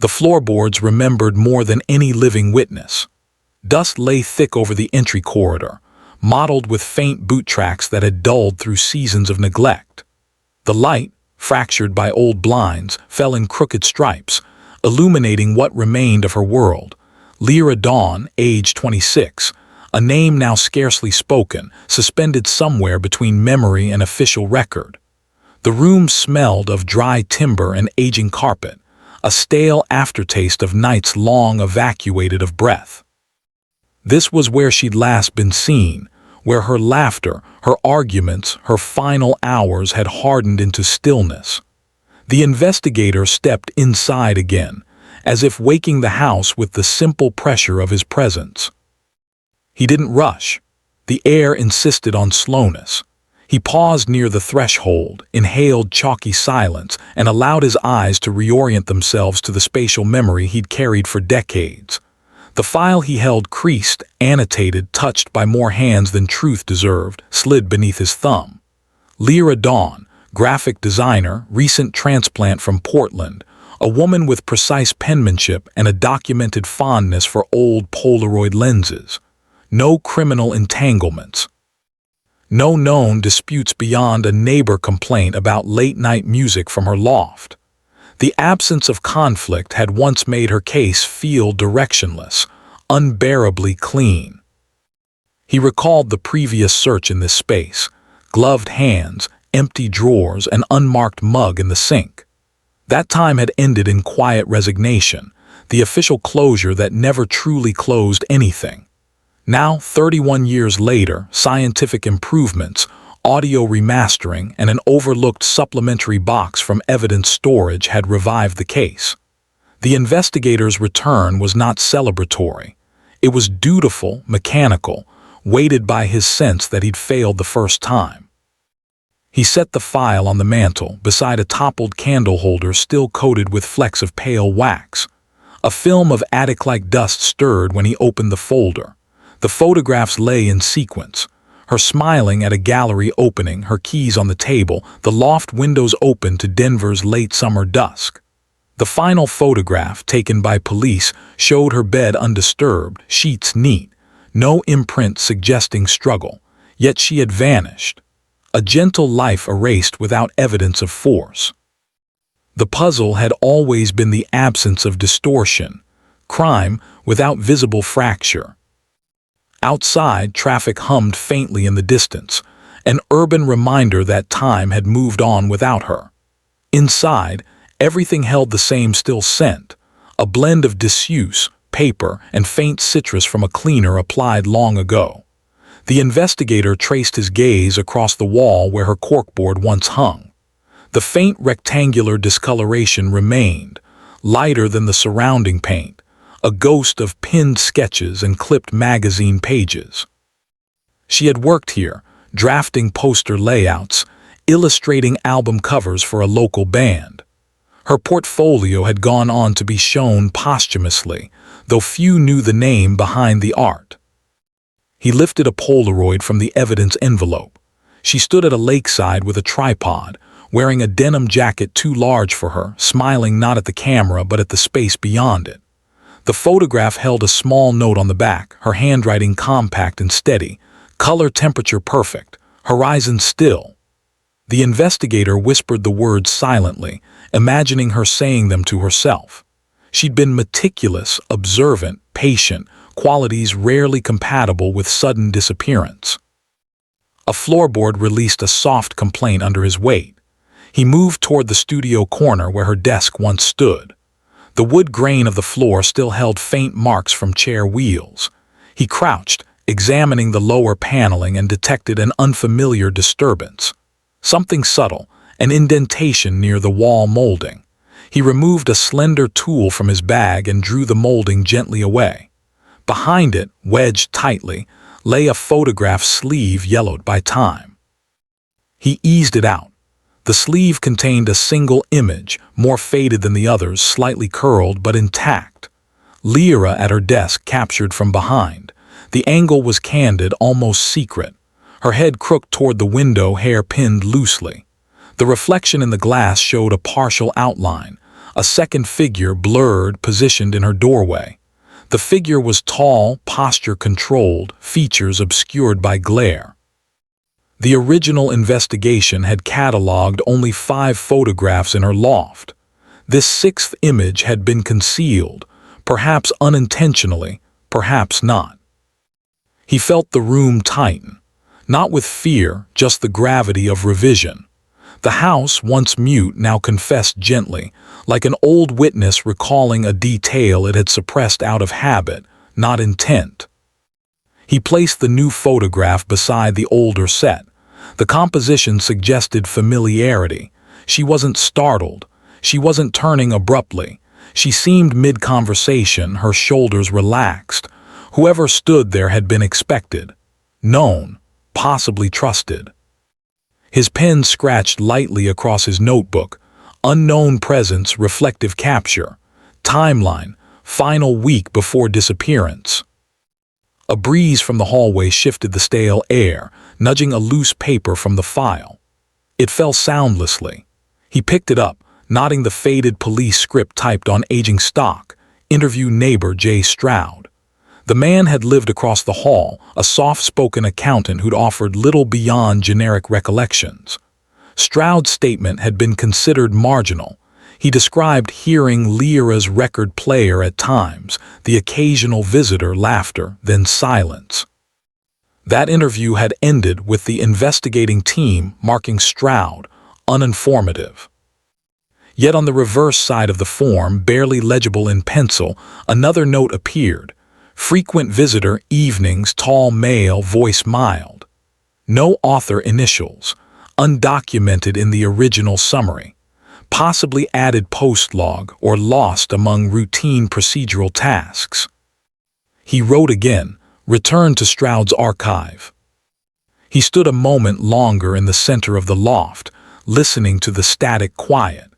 The floorboards remembered more than any living witness. Dust lay thick over the entry corridor, mottled with faint boot tracks that had dulled through seasons of neglect. The light, fractured by old blinds, fell in crooked stripes, illuminating what remained of her world. Leora Dawn, age 26, a name now scarcely spoken, suspended somewhere between memory and official record. The room smelled of dry timber and aging carpet, a stale aftertaste of nights long evacuated of breath. This was where she'd last been seen, where her laughter, her arguments, her final hours had hardened into stillness. The investigator stepped inside again, as if waking the house with the simple pressure of his presence. He didn't rush. The air insisted on slowness. He paused near the threshold, inhaled chalky silence, and allowed his eyes to reorient themselves to the spatial memory he'd carried for decades. The file he held creased, annotated, touched by more hands than truth deserved, slid beneath his thumb. Leora Dawn, graphic designer, recent transplant from Portland, a woman with precise penmanship and a documented fondness for old Polaroid lenses. No criminal entanglements. No known disputes beyond a neighbor complaint about late-night music from her loft. The absence of conflict had once made her case feel directionless, unbearably clean. He recalled the previous search in this space: gloved hands, empty drawers, an unmarked mug in the sink. That time had ended in quiet resignation, the official closure that never truly closed anything. Now, 31 years later, scientific improvements, audio remastering, and an overlooked supplementary box from evidence storage had revived the case. The investigator's return was not celebratory. It was dutiful, mechanical, weighted by his sense that he'd failed the first time. He set the file on the mantel, beside a toppled candle holder still coated with flecks of pale wax. A film of attic-like dust stirred when he opened the folder. The photographs lay in sequence. Her smiling at a gallery opening, her keys on the table, the loft windows open to Denver's late summer dusk. The final photograph, taken by police, showed her bed undisturbed, sheets neat, no imprint suggesting struggle, yet she had vanished. A gentle life erased without evidence of force. The puzzle had always been the absence of distortion, crime without visible fracture. Outside, traffic hummed faintly in the distance, an urban reminder that time had moved on without her. Inside, everything held the same still scent, a blend of disuse, paper, and faint citrus from a cleaner applied long ago. The investigator traced his gaze across the wall where her corkboard once hung. The faint rectangular discoloration remained, lighter than the surrounding paint, a ghost of pinned sketches and clipped magazine pages. She had worked here, drafting poster layouts, illustrating album covers for a local band. Her portfolio had gone on to be shown posthumously, though few knew the name behind the art. He lifted a Polaroid from the evidence envelope. She stood at a lakeside with a tripod, wearing a denim jacket too large for her, smiling not at the camera but at the space beyond it. The photograph held a small note on the back, her handwriting compact and steady, color temperature perfect, horizon still. The investigator whispered the words silently, imagining her saying them to herself. She'd been meticulous, observant, patient, qualities rarely compatible with sudden disappearance. A floorboard released a soft complaint under his weight. He moved toward the studio corner where her desk once stood. The wood grain of the floor still held faint marks from chair wheels. He crouched, examining the lower paneling, and detected an unfamiliar disturbance. Something subtle, an indentation near the wall molding. He removed a slender tool from his bag and drew the molding gently away. Behind it, wedged tightly, lay a photograph sleeve yellowed by time. He eased it out. The sleeve contained a single image, more faded than the others, slightly curled but intact. Leora at her desk captured from behind. The angle was candid, almost secret. Her head crooked toward the window, hair pinned loosely. The reflection in the glass showed a partial outline, A second figure blurred, positioned in her doorway. The figure was tall, posture-controlled, features obscured by glare. The original investigation had catalogued only 5 photographs in her loft. This 6th image had been concealed, perhaps unintentionally, perhaps not. He felt the room tighten, not with fear, just the gravity of revision. The house, once mute, now confessed gently, like an old witness recalling a detail it had suppressed out of habit, not intent. He placed the new photograph beside the older set. The composition suggested familiarity. She wasn't startled. She wasn't turning abruptly. She seemed mid-conversation, her shoulders relaxed. Whoever stood there had been expected, known, possibly trusted. His pen scratched lightly across his notebook. Unknown presence, reflective capture. Timeline, final week before disappearance. A breeze from the hallway shifted the stale air, nudging a loose paper from the file. It fell soundlessly. He picked it up, nodding the faded police script typed on aging stock. Interview neighbor J. Stroud. The man had lived across the hall, a soft-spoken accountant who'd offered little beyond generic recollections. Stroud's statement had been considered marginal. He described hearing Leora's record player at times, the occasional visitor, laughter, then silence. That interview had ended with the investigating team marking Stroud uninformative. Yet on the reverse side of the form, barely legible in pencil, another note appeared. Frequent visitor, evenings, tall male, voice mild. No author initials, undocumented in the original summary. Possibly added post-log or lost among routine procedural tasks. He wrote again, returned to Stroud's archive. He stood a moment longer in the center of the loft, listening to the static quiet.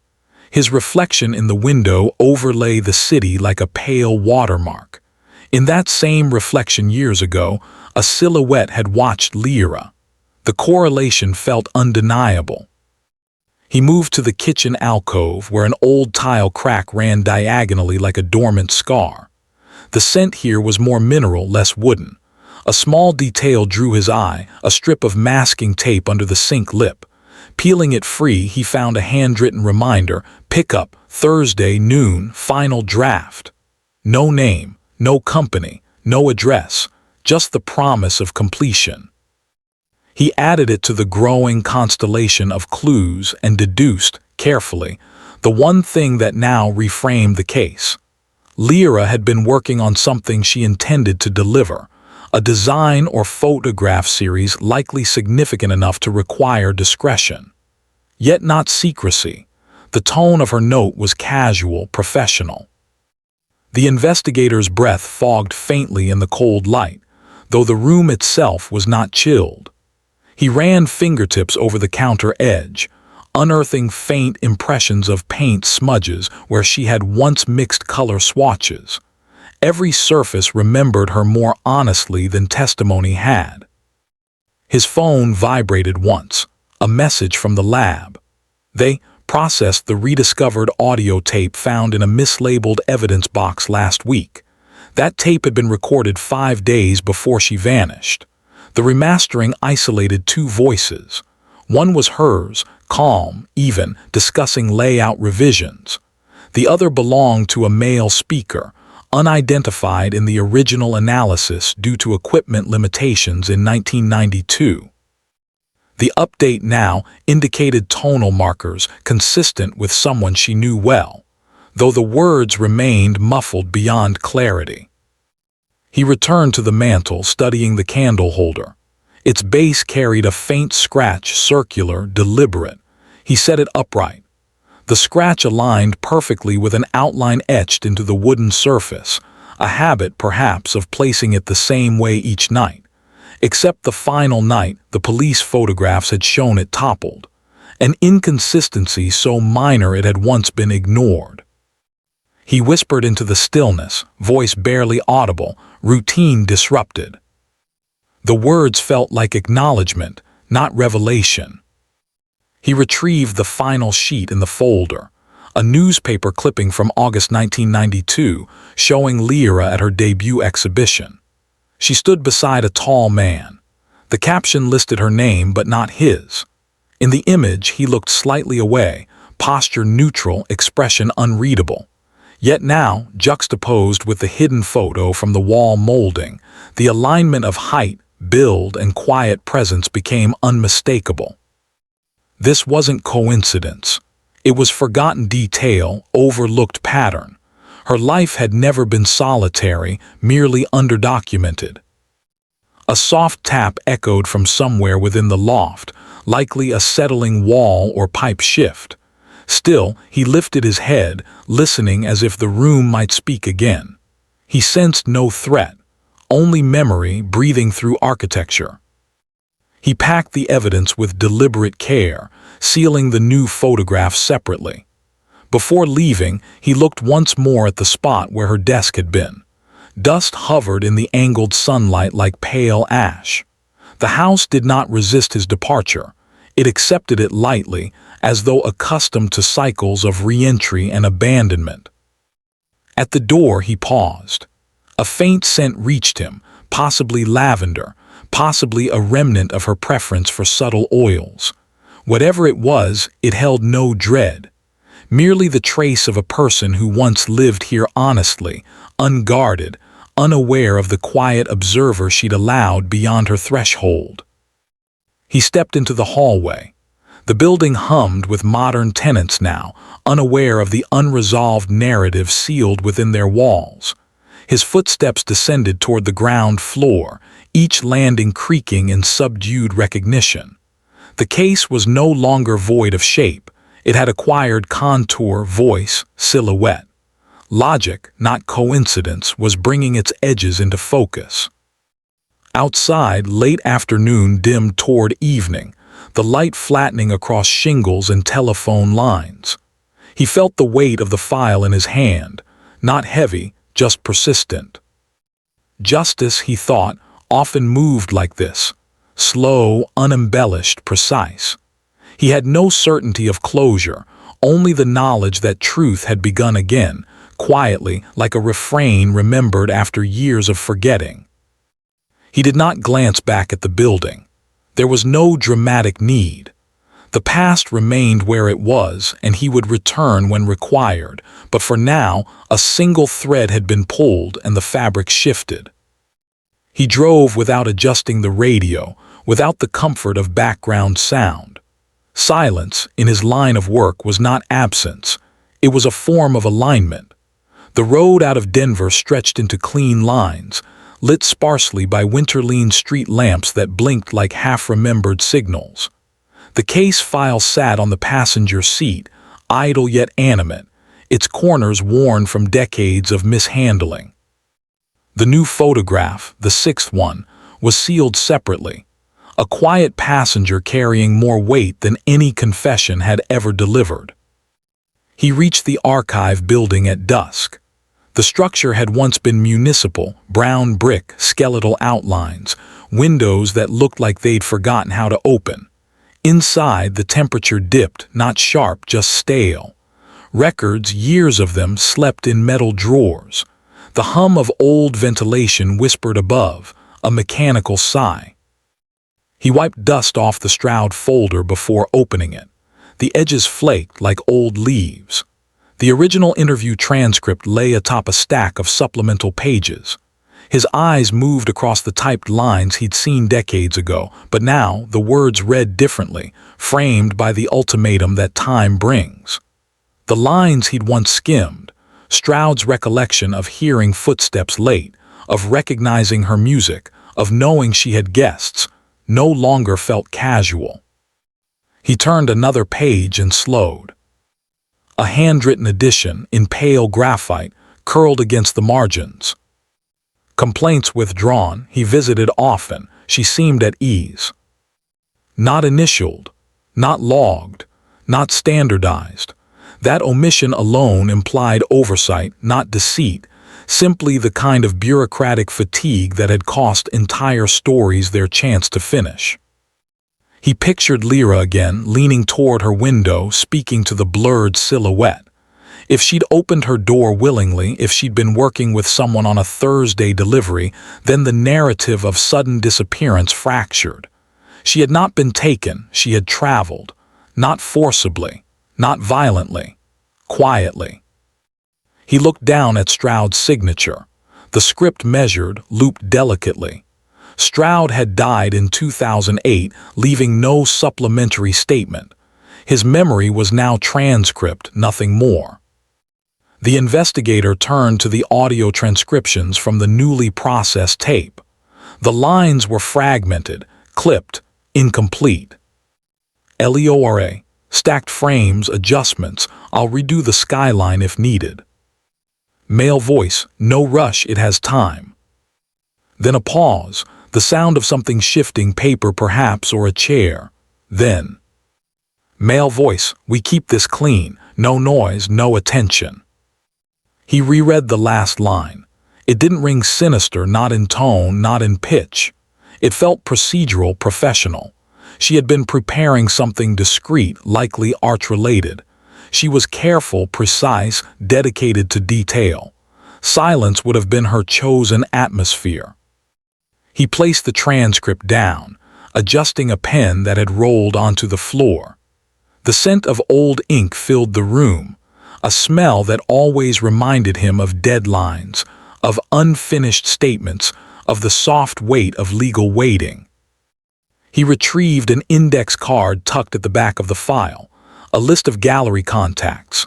His reflection in the window overlay the city like a pale watermark. In that same reflection years ago, a silhouette had watched Leora. The correlation felt undeniable. He moved to the kitchen alcove where an old tile crack ran diagonally like a dormant scar. The scent here was more mineral, less wooden. A small detail drew his eye, a strip of masking tape under the sink lip. Peeling it free, he found a handwritten reminder, pickup, Thursday noon, final draft. No name. No company, no address, just the promise of completion. He added it to the growing constellation of clues and deduced, carefully, the one thing that now reframed the case. Leora had been working on something she intended to deliver, a design or photograph series likely significant enough to require discretion. Yet not secrecy. The tone of her note was casual, professional. The investigator's breath fogged faintly in the cold light, though the room itself was not chilled. He ran fingertips over the counter edge, unearthing faint impressions of paint smudges where she had once mixed color swatches. Every surface remembered her more honestly than testimony had. His phone vibrated once, a message from the lab. They processed the rediscovered audio tape found in a mislabeled evidence box last week. That tape had been recorded 5 days before she vanished. The remastering isolated 2 voices. One was hers, calm, even, discussing layout revisions. The other belonged to a male speaker, unidentified in the original analysis due to equipment limitations in 1992. The update now indicated tonal markers consistent with someone she knew well, though the words remained muffled beyond clarity. He returned to the mantel, studying the candle holder. Its base carried a faint scratch, circular, deliberate. He set it upright. The scratch aligned perfectly with an outline etched into the wooden surface, a habit perhaps of placing it the same way each night. Except the final night, the police photographs had shown it toppled, an inconsistency so minor it had once been ignored. He whispered into the stillness, voice barely audible, routine disrupted. The words felt like acknowledgement, not revelation. He retrieved the final sheet in the folder, a newspaper clipping from August 1992 showing Leora at her debut exhibition. She stood beside a tall man. The caption listed her name but not his. In the image, he looked slightly away, posture neutral, expression unreadable. Yet now, juxtaposed with the hidden photo from the wall molding, the alignment of height, build, and quiet presence became unmistakable. This wasn't coincidence. It was forgotten detail, overlooked pattern. Her life had never been solitary, merely underdocumented. A soft tap echoed from somewhere within the loft, likely a settling wall or pipe shift. Still, he lifted his head, listening as if the room might speak again. He sensed no threat, only memory breathing through architecture. He packed the evidence with deliberate care, sealing the new photographs separately. Before leaving, he looked once more at the spot where her desk had been. Dust hovered in the angled sunlight like pale ash. The house did not resist his departure. It accepted it lightly, as though accustomed to cycles of re-entry and abandonment. At the door, he paused. A faint scent reached him, possibly lavender, possibly a remnant of her preference for subtle oils. Whatever it was, it held no dread. Merely the trace of a person who once lived here honestly, unguarded, unaware of the quiet observer she'd allowed beyond her threshold. He stepped into the hallway. The building hummed with modern tenants now, unaware of the unresolved narrative sealed within their walls. His footsteps descended toward the ground floor, each landing creaking in subdued recognition. The case was no longer void of shape. It had acquired contour, voice, silhouette. Logic, not coincidence, was bringing its edges into focus. Outside, late afternoon dimmed toward evening, the light flattening across shingles and telephone lines. He felt the weight of the file in his hand, not heavy, just persistent. Justice, he thought, often moved like this, slow, unembellished, precise. He had no certainty of closure, only the knowledge that truth had begun again, quietly, like a refrain remembered after years of forgetting. He did not glance back at the building. There was no dramatic need. The past remained where it was, and he would return when required, but for now, a single thread had been pulled and the fabric shifted. He drove without adjusting the radio, without the comfort of background sound. Silence, in his line of work, was not absence. It was a form of alignment. The road out of Denver stretched into clean lines, lit sparsely by winter-lean street lamps that blinked like half-remembered signals. The case file sat on the passenger seat, idle yet animate, its corners worn from decades of mishandling. The new photograph, the sixth one, was sealed separately, a quiet passenger carrying more weight than any confession had ever delivered. He reached the archive building at dusk. The structure had once been municipal, brown brick, skeletal outlines, windows that looked like they'd forgotten how to open. Inside, the temperature dipped, not sharp, just stale. Records, years of them, slept in metal drawers. The hum of old ventilation whispered above, a mechanical sigh. He wiped dust off the Stroud folder before opening it. The edges flaked like old leaves. The original interview transcript lay atop a stack of supplemental pages. His eyes moved across the typed lines he'd seen decades ago, but now the words read differently, framed by the ultimatum that time brings. The lines he'd once skimmed, Stroud's recollection of hearing footsteps late, of recognizing her music, of knowing she had guests, no longer felt casual. He turned another page and slowed. A handwritten edition, in pale graphite, curled against the margins. Complaints withdrawn, he visited often, she seemed at ease. Not initialed, not logged, not standardized. That omission alone implied oversight, not deceit, simply the kind of bureaucratic fatigue that had cost entire stories their chance to finish. He pictured Leora again, leaning toward her window, speaking to the blurred silhouette. If she'd opened her door willingly, if she'd been working with someone on a Thursday delivery, then the narrative of sudden disappearance fractured. She had not been taken, she had traveled. Not forcibly, not violently, quietly. He looked down at Stroud's signature. The script measured, looped delicately. Stroud had died in 2008, leaving no supplementary statement. His memory was now transcript, nothing more. The investigator turned to the audio transcriptions from the newly processed tape. The lines were fragmented, clipped, incomplete. Leora, stacked frames, adjustments, I'll redo the skyline if needed. Male voice, no rush, it has time. Then a pause, the sound of something shifting, paper perhaps, or a chair. Then, male voice, we keep this clean, no noise, no attention. He reread the last line. It didn't ring sinister, not in tone, not in pitch. It felt procedural, professional. She had been preparing something discreet, likely art-related. She was careful, precise, dedicated to detail. Silence would have been her chosen atmosphere. He placed the transcript down, adjusting a pen that had rolled onto the floor. The scent of old ink filled the room, a smell that always reminded him of deadlines, of unfinished statements, of the soft weight of legal waiting. He retrieved an index card tucked at the back of the file, a list of gallery contacts.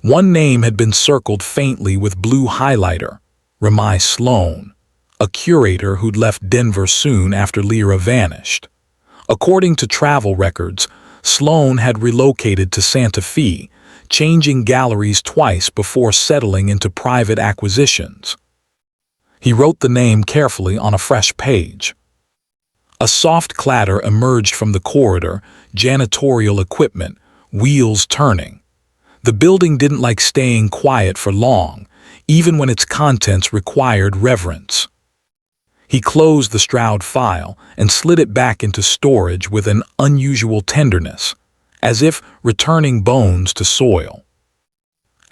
One name had been circled faintly with blue highlighter, Ramai Sloan, a curator who'd left Denver soon after Leora vanished. According to travel records, Sloan had relocated to Santa Fe, changing galleries twice before settling into private acquisitions. He wrote the name carefully on a fresh page. A soft clatter emerged from the corridor, janitorial equipment, wheels turning. The building didn't like staying quiet for long, even when its contents required reverence. He closed the Stroud file and slid it back into storage with an unusual tenderness, as if returning bones to soil.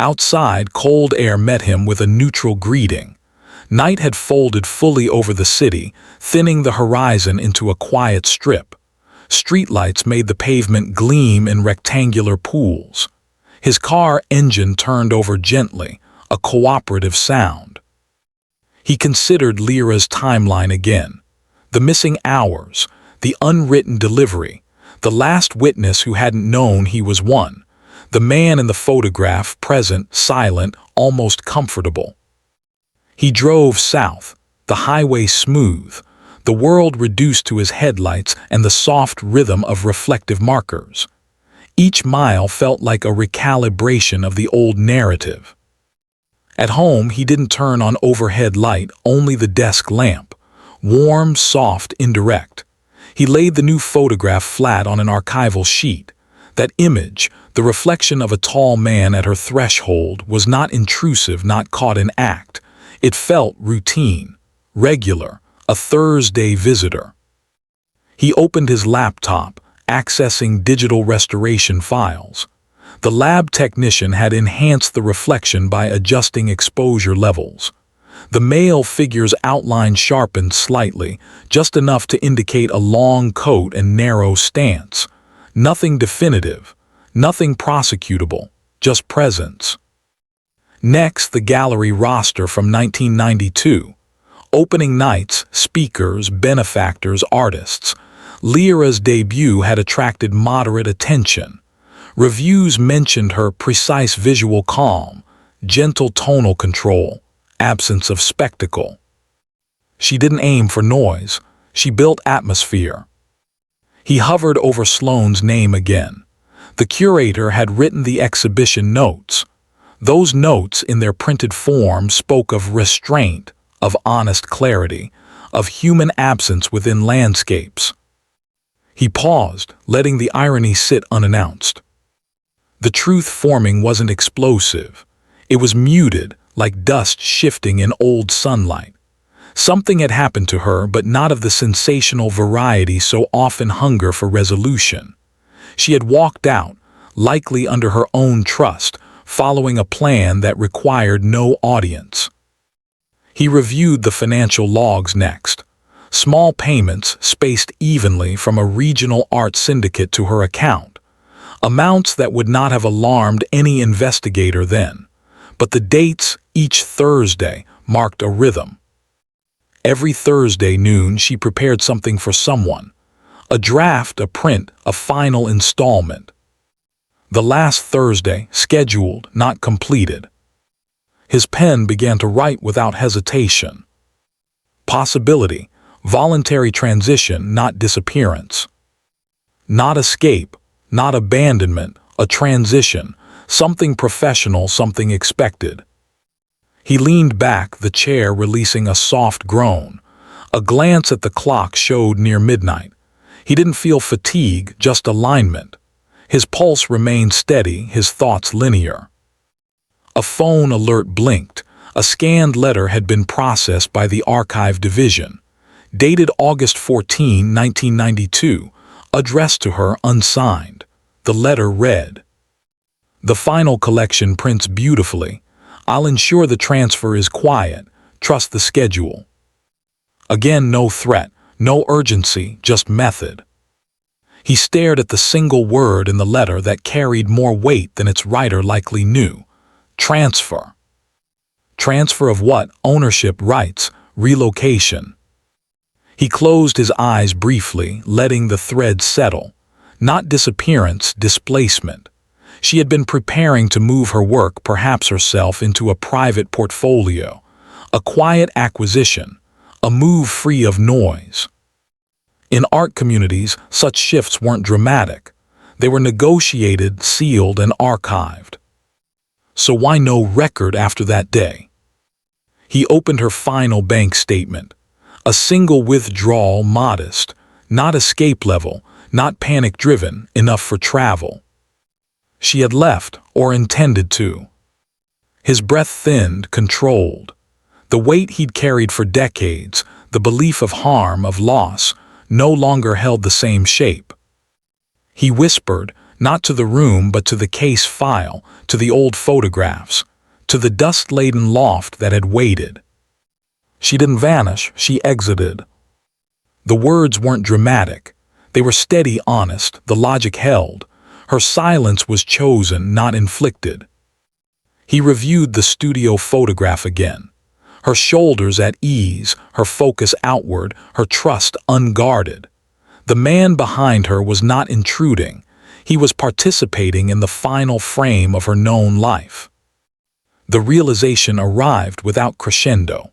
Outside, cold air met him with a neutral greeting. Night had folded fully over the city, thinning the horizon into a quiet strip. Streetlights made the pavement gleam in rectangular pools. His car engine turned over gently, a cooperative sound. He considered Leora's timeline again. The missing hours, the unwritten delivery, the last witness who hadn't known he was one, the man in the photograph, present, silent, almost comfortable. He drove south, the highway smooth, the world reduced to his headlights and the soft rhythm of reflective markers. Each mile felt like a recalibration of the old narrative. At home, he didn't turn on overhead light, only the desk lamp. Warm, soft, indirect. He laid the new photograph flat on an archival sheet. That image, the reflection of a tall man at her threshold, was not intrusive, not caught in act. It felt routine, regular, a Thursday visitor. He opened his laptop, accessing digital restoration files. The lab technician had enhanced the reflection by adjusting exposure levels. The male figure's outline sharpened slightly, just enough to indicate a long coat and narrow stance. Nothing definitive, nothing prosecutable, just presence. Next, the gallery roster from 1992. Opening nights, speakers, benefactors, artists. Leora's debut had attracted moderate attention. Reviews mentioned her precise visual calm, gentle tonal control, absence of spectacle. She didn't aim for noise, she built atmosphere. He hovered over Sloane's name again. The curator had written the exhibition notes. Those notes, in their printed form, spoke of restraint, of honest clarity, of human absence within landscapes. He paused, letting the irony sit unannounced. The truth forming wasn't explosive. It was muted, like dust shifting in old sunlight. Something had happened to her, but not of the sensational variety so often hunger for resolution. She had walked out, likely under her own trust, following a plan that required no audience. He reviewed the financial logs next. Small payments spaced evenly from a regional art syndicate to her account. Amounts that would not have alarmed any investigator then. But the dates each Thursday marked a rhythm. Every Thursday noon she prepared something for someone. A draft, a print, a final installment. The last Thursday, scheduled, not completed. His pen began to write without hesitation. Possibility, voluntary transition, not disappearance. Not escape, not abandonment, a transition, something professional, something expected. He leaned back, the chair releasing a soft groan. A glance at the clock showed near midnight. He didn't feel fatigue, just alignment. His pulse remained steady, his thoughts linear. A phone alert blinked. A scanned letter had been processed by the Archive Division. Dated August 14, 1992. Addressed to her, unsigned. The letter read, "The final collection prints beautifully. I'll ensure the transfer is quiet. Trust the schedule." Again, no threat, no urgency, just method. He stared at the single word in the letter that carried more weight than its writer likely knew. Transfer. Transfer of what? Ownership, rights, relocation. He closed his eyes briefly, letting the thread settle. Not disappearance, displacement. She had been preparing to move her work, perhaps herself, into a private portfolio. A quiet acquisition. A move free of noise. In art communities, such shifts weren't dramatic. They were negotiated, sealed, and archived. So why no record after that day? He opened her final bank statement. A single withdrawal, modest, not escape level, not panic-driven, enough for travel. She had left, or intended to. His breath thinned, controlled. The weight he'd carried for decades, the belief of harm, of loss, no longer held the same shape. He whispered, not to the room but to the case file, to the old photographs, to the dust-laden loft that had waited. She didn't vanish, she exited. The words weren't dramatic. They were steady, honest, the logic held. Her silence was chosen, not inflicted. He reviewed the studio photograph again. Her shoulders at ease, her focus outward, her trust unguarded. The man behind her was not intruding. He was participating in the final frame of her known life. The realization arrived without crescendo.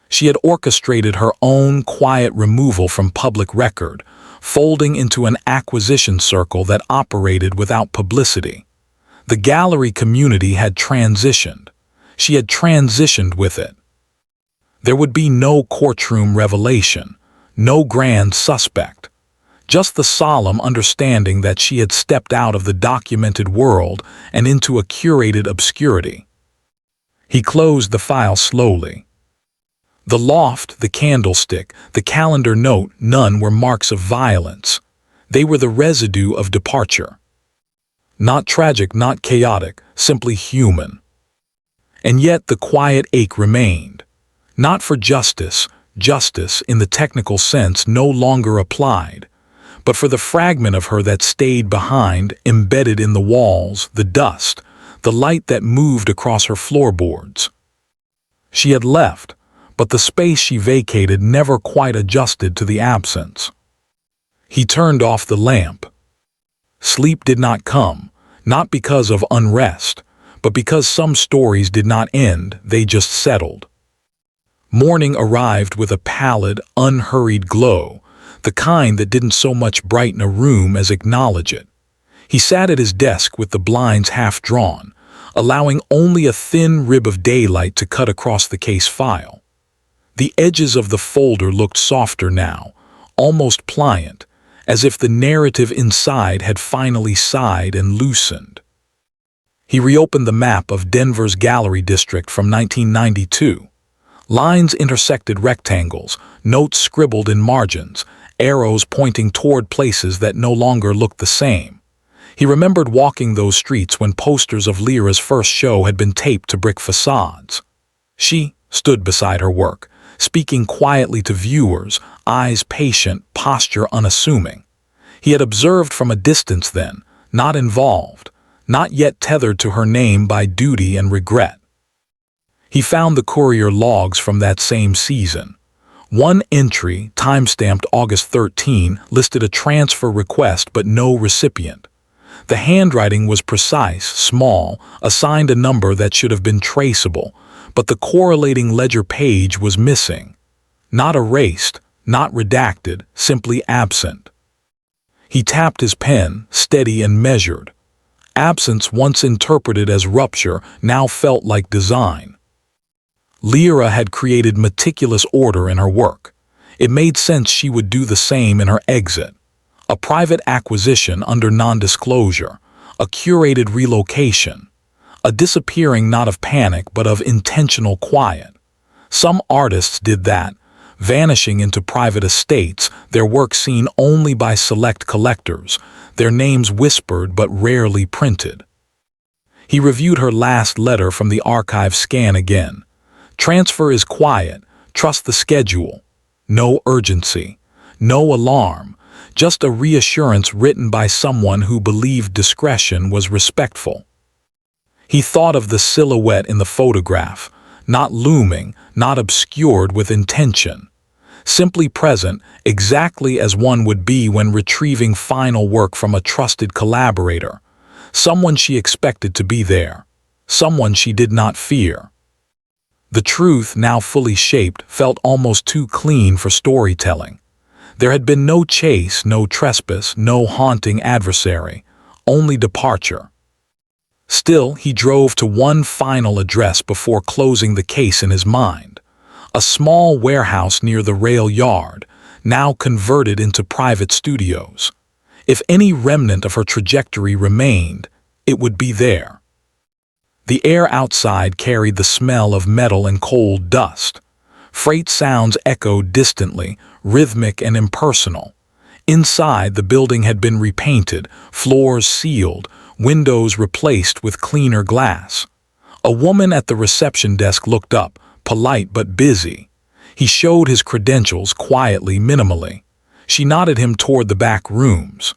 She had orchestrated her own quiet removal from public record, folding into an acquisition circle that operated without publicity. The gallery community had transitioned. She had transitioned with it. There would be no courtroom revelation, no grand suspect, just the solemn understanding that she had stepped out of the documented world and into a curated obscurity. He closed the file slowly. The loft, the candlestick, the calendar note, none were marks of violence. They were the residue of departure. Not tragic, not chaotic, simply human. And yet the quiet ache remained. Not for justice, justice in the technical sense no longer applied, but for the fragment of her that stayed behind, embedded in the walls, the dust, the light that moved across her floorboards. She had left, but the space she vacated never quite adjusted to the absence. He turned off the lamp. Sleep did not come, not because of unrest, but because some stories did not end, they just settled. Morning arrived with a pallid, unhurried glow, the kind that didn't so much brighten a room as acknowledge it. He sat at his desk with the blinds half drawn, allowing only a thin rib of daylight to cut across the case file. The edges of the folder looked softer now, almost pliant, as if the narrative inside had finally sighed and loosened. He reopened the map of Denver's gallery district from 1992. Lines intersected rectangles, notes scribbled in margins, arrows pointing toward places that no longer looked the same. He remembered walking those streets when posters of Leora's first show had been taped to brick facades. She stood beside her work, speaking quietly to viewers, eyes patient, posture unassuming. He had observed from a distance then, not involved, not yet tethered to her name by duty and regret. He found the courier logs from that same season. One entry, time-stamped August 13, listed a transfer request but no recipient. The handwriting was precise, small, assigned a number that should have been traceable, but the correlating ledger page was missing. Not erased, not redacted, simply absent. He tapped his pen, steady and measured. Absence, once interpreted as rupture, now felt like design. Leora had created meticulous order in her work. It made sense she would do the same in her exit. A private acquisition under non-disclosure, a curated relocation, a disappearing not of panic but of intentional quiet. Some artists did that, vanishing into private estates, their work seen only by select collectors, their names whispered but rarely printed. He reviewed her last letter from the archive scan again. Transfer is quiet, trust the schedule. No urgency, no alarm, just a reassurance written by someone who believed discretion was respectful. He thought of the silhouette in the photograph, not looming, not obscured with intention. Simply present, exactly as one would be when retrieving final work from a trusted collaborator. Someone she expected to be there. Someone she did not fear. The truth, now fully shaped, felt almost too clean for storytelling. There had been no chase, no trespass, no haunting adversary, only departure. Still, he drove to one final address before closing the case in his mind. A small warehouse near the rail yard, now converted into private studios. If any remnant of her trajectory remained, it would be there. The air outside carried the smell of metal and cold dust. Freight sounds echoed distantly, rhythmic and impersonal. Inside, the building had been repainted, floors sealed, windows replaced with cleaner glass. A woman at the reception desk looked up, polite but busy. He showed his credentials quietly, minimally. She nodded him toward the back rooms.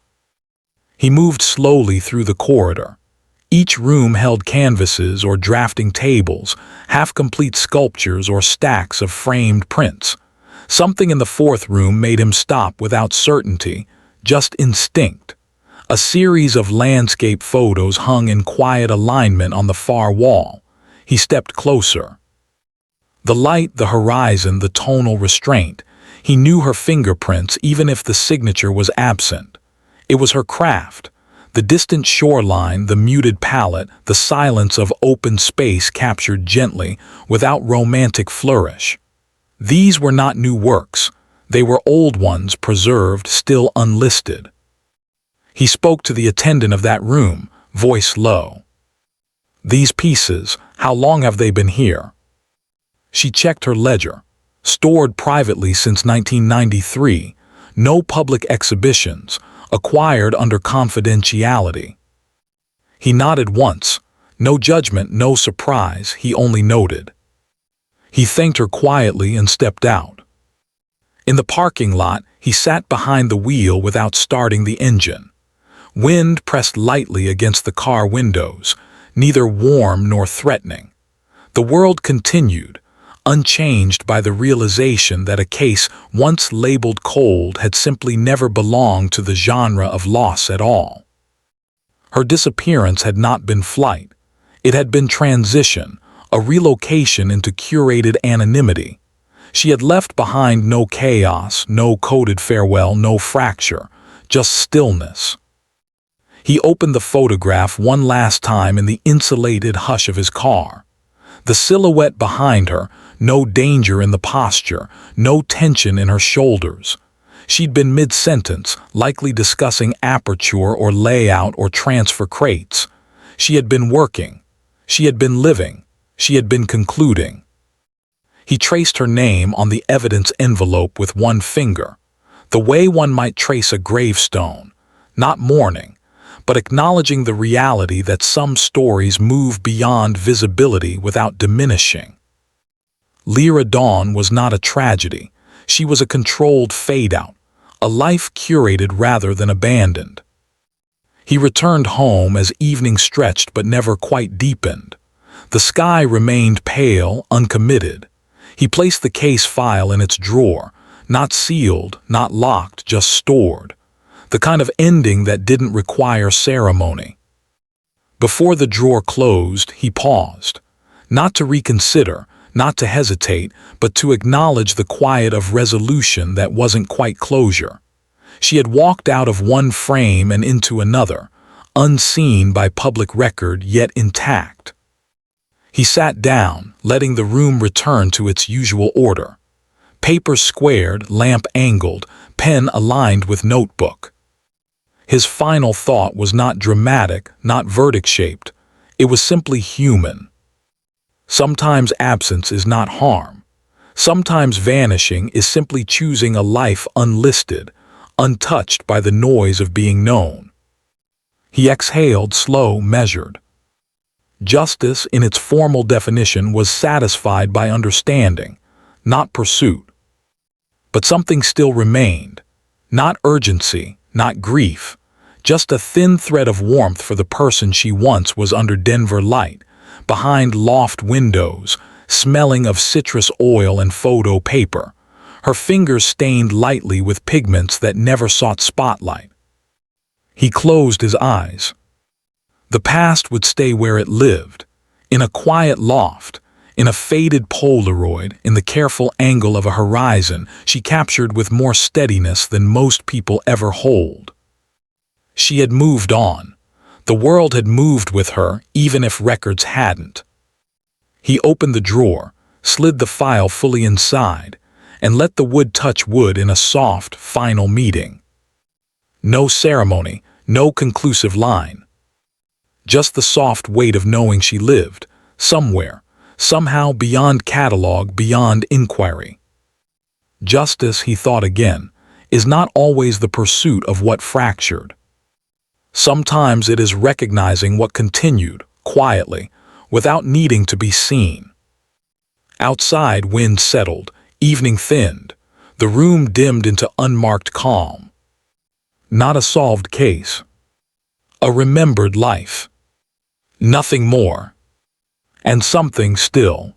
He moved slowly through the corridor. Each room held canvases or drafting tables, half-complete sculptures or stacks of framed prints. Something in the fourth room made him stop without certainty, just instinct. A series of landscape photos hung in quiet alignment on the far wall. He stepped closer. The light, the horizon, the tonal restraint. He knew her fingerprints even if the signature was absent. It was her craft. The distant shoreline, the muted palette, the silence of open space captured gently, without romantic flourish. These were not new works. They were old ones preserved, still unlisted. He spoke to the attendant of that room, voice low. "These pieces, how long have they been here?" She checked her ledger. Stored privately since 1993. No public exhibitions. Acquired under confidentiality. He nodded once. No judgment, no surprise, he only noted. He thanked her quietly and stepped out. In the parking lot, he sat behind the wheel without starting the engine. Wind pressed lightly against the car windows, neither warm nor threatening. The world continued, unchanged by the realization that a case once labeled cold had simply never belonged to the genre of loss at all. Her disappearance had not been flight. It had been transition, a relocation into curated anonymity. She had left behind no chaos, no coded farewell, no fracture, just stillness. He opened the photograph one last time in the insulated hush of his car. The silhouette behind her, no danger in the posture, no tension in her shoulders. She'd been mid-sentence, likely discussing aperture or layout or transfer crates. She had been working. She had been living. She had been concluding. He traced her name on the evidence envelope with one finger, the way one might trace a gravestone, not mourning, but acknowledging the reality that some stories move beyond visibility without diminishing. Leora Dawn was not a tragedy. She was a controlled fade-out, a life curated rather than abandoned. He returned home as evening stretched but never quite deepened. The sky remained pale, uncommitted. He placed the case file in its drawer, not sealed, not locked, just stored. The kind of ending that didn't require ceremony. Before the drawer closed, he paused. Not to reconsider, not to hesitate, but to acknowledge the quiet of resolution that wasn't quite closure. She had walked out of one frame and into another, unseen by public record yet intact. He sat down, letting the room return to its usual order. Paper squared, lamp angled, pen aligned with notebook. His final thought was not dramatic, not verdict-shaped. It was simply human. Sometimes absence is not harm. Sometimes vanishing is simply choosing a life unlisted, untouched by the noise of being known. He exhaled, slow, measured. Justice, in its formal definition, was satisfied by understanding, not pursuit. But something still remained. Not urgency, not grief, just a thin thread of warmth for the person she once was under Denver light, behind loft windows, smelling of citrus oil and photo paper, her fingers stained lightly with pigments that never sought spotlight. He closed his eyes. The past would stay where it lived, in a quiet loft, in a faded Polaroid, in the careful angle of a horizon she captured with more steadiness than most people ever hold. She had moved on. The world had moved with her, even if records hadn't. He opened the drawer, slid the file fully inside, and let the wood touch wood in a soft, final meeting. No ceremony, no conclusive line. Just the soft weight of knowing she lived, somewhere, somehow beyond catalog, beyond inquiry. Justice, he thought again, is not always the pursuit of what fractured. Sometimes it is recognizing what continued, quietly, without needing to be seen. Outside, wind settled, evening thinned, the room dimmed into unmarked calm. Not a solved case. A remembered life. Nothing more. And something still,